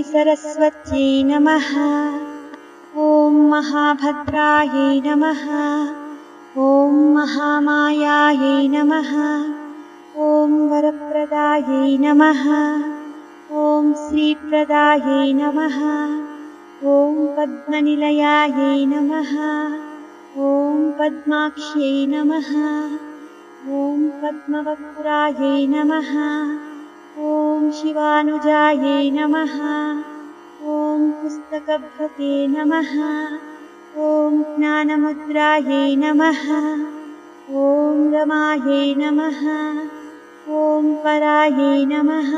श्रीसरस्वत्यै नमः। ॐ महाभद्रायै नमः। ॐ महामायायै नमः। ॐ वरप्रदायै नमः। ॐ श्रीप्रदायै नमः। ॐ पद्मनिलयायै नमः। ॐ पद्माक्ष्यै नमः। ॐ पद्मवक्त्रायै नमः। ॐ शिवानुजायै नमः। ॐ पुस्तकभृते नमः। ॐ ज्ञानमुद्रायै नमः। ॐ रमायै नमः। ॐ परायै नमः।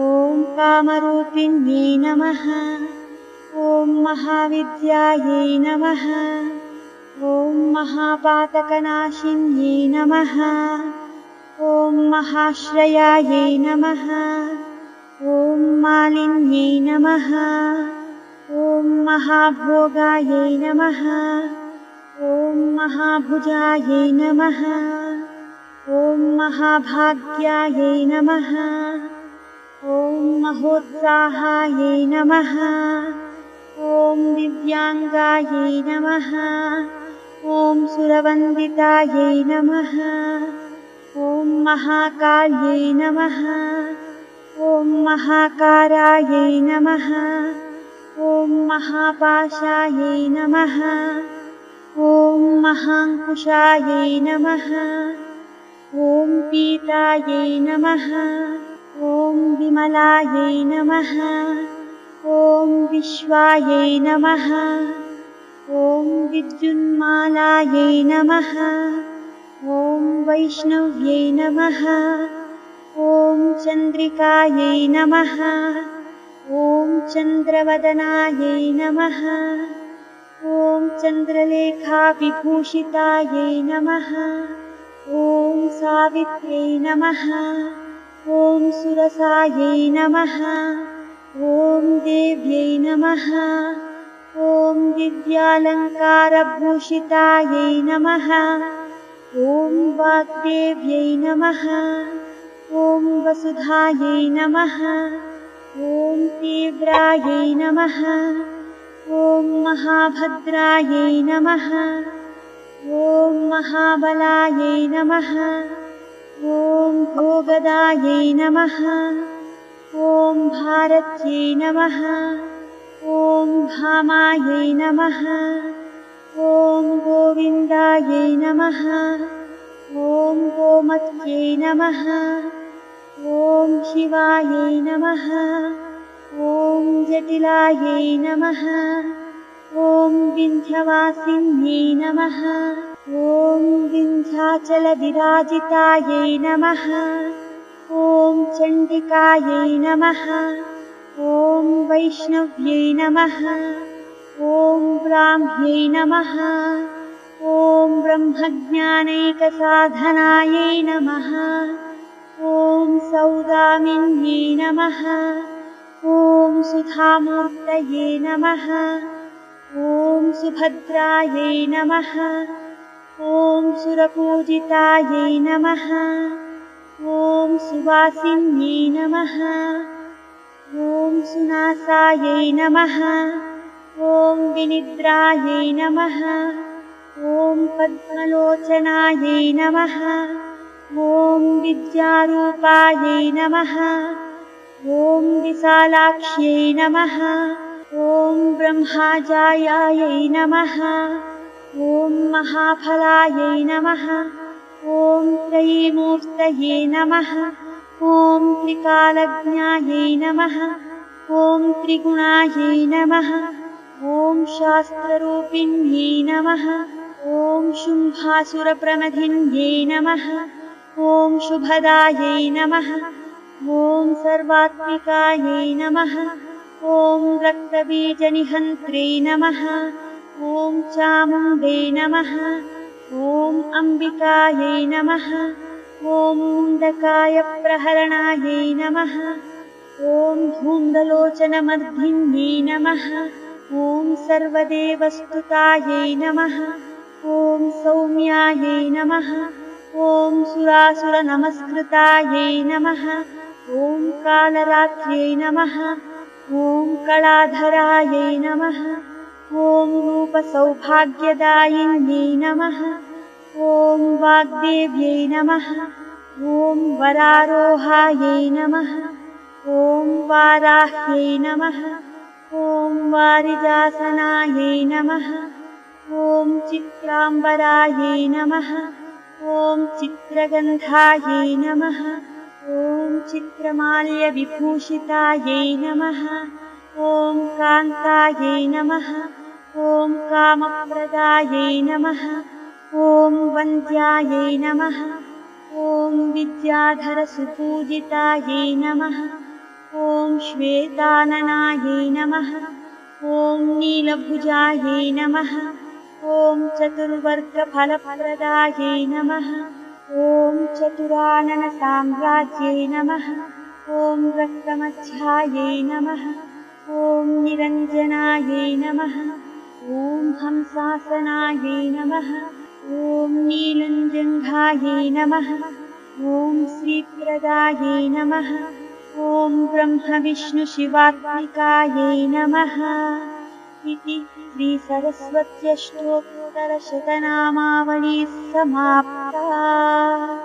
ॐ कामरूपिण्यै नमः। ॐ महाविद्यायै नमः। ॐ महापातकनाशिन्यै नमः। ॐ महाश्रयायै नमः। ॐ मालिन्यै नमः। ॐ महाभोगायै नमः। ॐ महाभुजायै नमः। ॐ महाभाग्यायै नमः। ॐ महोत्साहायै नमः। ॐ दिव्याङ्गायै नमः। ॐ सुरवन्दितायै नमः। ॐ महाकाल्यै नमः। ॐ महाकारायै नमः। ॐ महापाशायै नमः। ॐ महाङ्कुशायै नमः। ॐ पीतायै नमः। ॐ विमलायै नमः। ॐ विश्वायै नमः। ॐ विद्युन्मालायै नमः। ॐ वैष्णव्यै नमः। ॐ चन्द्रिकायै नमः। ॐ चन्द्रवदनायै नमः। ॐ चन्द्रलेखाविभूषितायै नमः। ॐ सावित्र्यै नमः। ॐ सुरसायै नमः। ॐ देव्यै नमः। ॐ दिव्यालङ्कारभूषितायै नमः। ॐ वाग्देव्यै नमः। ॐ वसुधायै नमः। ॐ तीव्रायै नमः। ॐ महाभद्रायै नमः। ॐ महाबलायै नमः। ॐ भोगदायै नमः। ॐ भारत्यै नमः। ॐ भामायै नमः। ॐ गोविन्दायै नमः। ॐ गोमत्यै नमः। ॐ शिवायै नमः। ॐ जटिलायै नमः। ॐ विन्ध्यवासिन्यै नमः। ॐ विन्ध्याचलविराजितायै नमः। ॐ चण्डिकायै नमः। ॐ वैष्णव्यै नमः। ॐ ब्राह्म्यै नमः। ॐ ब्रह्मज्ञानैकसाधनायै नमः। ॐ सौदामिन्यै नमः। ॐ सुधामूर्तये नमः। ॐ सुभद्रायै नमः। ॐ सुरपूजितायै नमः। ॐ सुवासिन्यै नमः। ॐ सुनासायै नमः। ॐ विनिद्रायै नमः। ॐ पद्मलोचनायै नमः। ॐ विद्यारूपायै नमः। ॐ विशालाक्ष्यै नमः। ॐ ब्रह्माजायायै नमः। ॐ महाफलायै नमः। ॐ त्रयीमूर्तये नमः। ॐ त्रिकालज्ञायै नमः। ॐ त्रिगुणायै नमः। ॐ शास्त्ररूपिण्यै नमः। ॐ शुम्भासुरप्रमथिन्यै नमः। ॐ शुभदायै नमः। ॐ सर्वात्मिकायै नमः। ॐ रक्तबीजनिहन्त्रे नमः। ॐ चामुण्डे नमः। ॐ अम्बिकायै नमः। ॐ मुण्डकायप्रहरणायै नमः। ॐ धूम्रलोचनमर्धिन्यै नमः। ॐ सर्वदेवस्तुतायै नमः। ॐ सौम्यायै नमः। ॐ सुरासुरनमस्कृतायै नमः। ॐ कालरात्र्यै नमः। ॐ कलाधरायै नमः। ॐ रूपसौभाग्यदायिन्यै नमः। ॐ वाग्देव्यै नमः। ॐ वरारोहायै नमः। ॐ वाराह्यै नमः। ॐ वारिजासनायै नमः। ॐ चित्राम्बरायै नमः। ॐ चित्रगन्धायै नमः। ॐ चित्रमाल्यविभूषितायै नमः। ॐ कान्तायै नमः। ॐ कामप्रदायै नमः। ॐ वन्द्यायै नमः। ॐ विद्याधरसुपूजितायै नमः। ॐ श्वेताननायै नमः। ॐ नीलभुजायै नमः। ॐ चतुर्वर्गफलप्रदायै नमः। ॐ चतुराननसाम्राज्यै नमः। ॐ रक्तमध्यायै नमः। ॐ निरञ्जनायै नमः। ॐ हंसासनायै नमः। ॐ नीलञ्जङ्घायै नमः। ॐ श्रीप्रदायै नमः। ॐ ब्रह्मविष्णुशिवात्मिकायै नमः। इति श्रीसरस्वत्यष्टोत्तरशतनामावली समाप्ता।